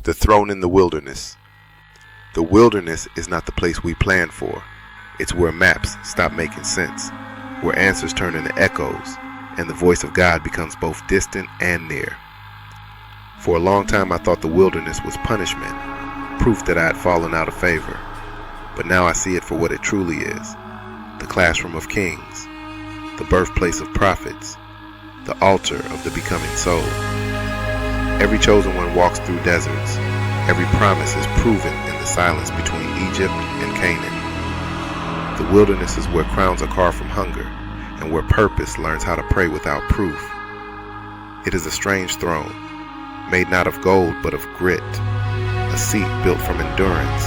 The throne in the wilderness. The wilderness is not the place we planned for. It's where maps stop making sense, where answers turn into echoes, and the voice of God becomes both distant and near. For a long time I thought the wilderness was punishment, proof that I had fallen out of favor. But now I see it for what it truly is: the classroom of kings, the birthplace of prophets, the altar of the becoming soul. Every chosen one walks through deserts. Every promise is proven in the silence between Egypt and Canaan. The wilderness is where crowns are carved from hunger, and where purpose learns how to pray without proof. It is a strange throne, made not of gold but of grit, a seat built from endurance,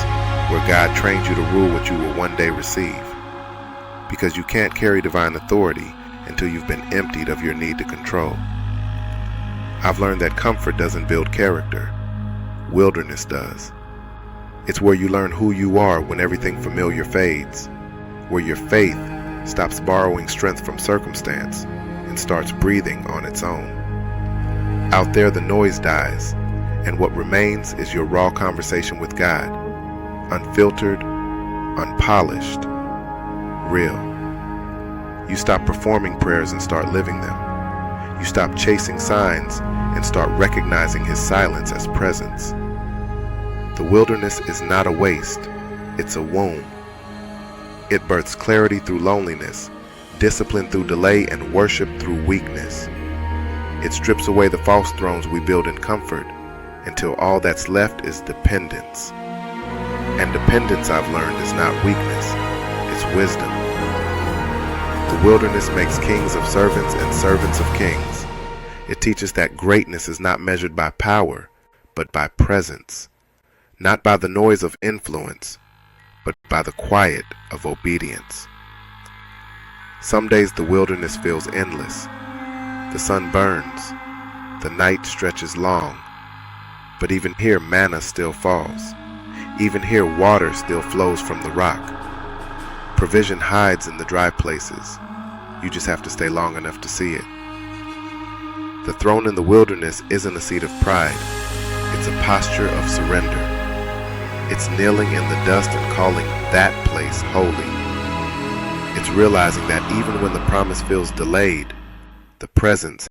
where God trains you to rule what you will one day receive. Because you can't carry divine authority until you've been emptied of your need to control. I've learned that comfort doesn't build character. Wilderness does. It's where you learn who you are when everything familiar fades, where your faith stops borrowing strength from circumstance and starts breathing on its own. Out there the noise dies, and what remains is your raw conversation with God, unfiltered, unpolished, real. You stop performing prayers and start living them. You stop chasing signs and start recognizing His silence as presence. The wilderness is not a waste, it's a womb. It births clarity through loneliness, discipline through delay, and worship through weakness. It strips away the false thrones we build in comfort until all that's left is dependence. And dependence, I've learned, is not weakness, it's wisdom. The wilderness makes kings of servants and servants of kings. It teaches that greatness is not measured by power, but by presence. Not by the noise of influence, but by the quiet of obedience. Some days the wilderness feels endless. The sun burns, the night stretches long. But even here manna still falls. Even here water still flows from the rock. Provision hides in the dry places. You just have to stay long enough to see it. The throne in the wilderness isn't a seat of pride. It's a posture of surrender. It's kneeling in the dust and calling that place holy. It's realizing that even when the promise feels delayed, the presence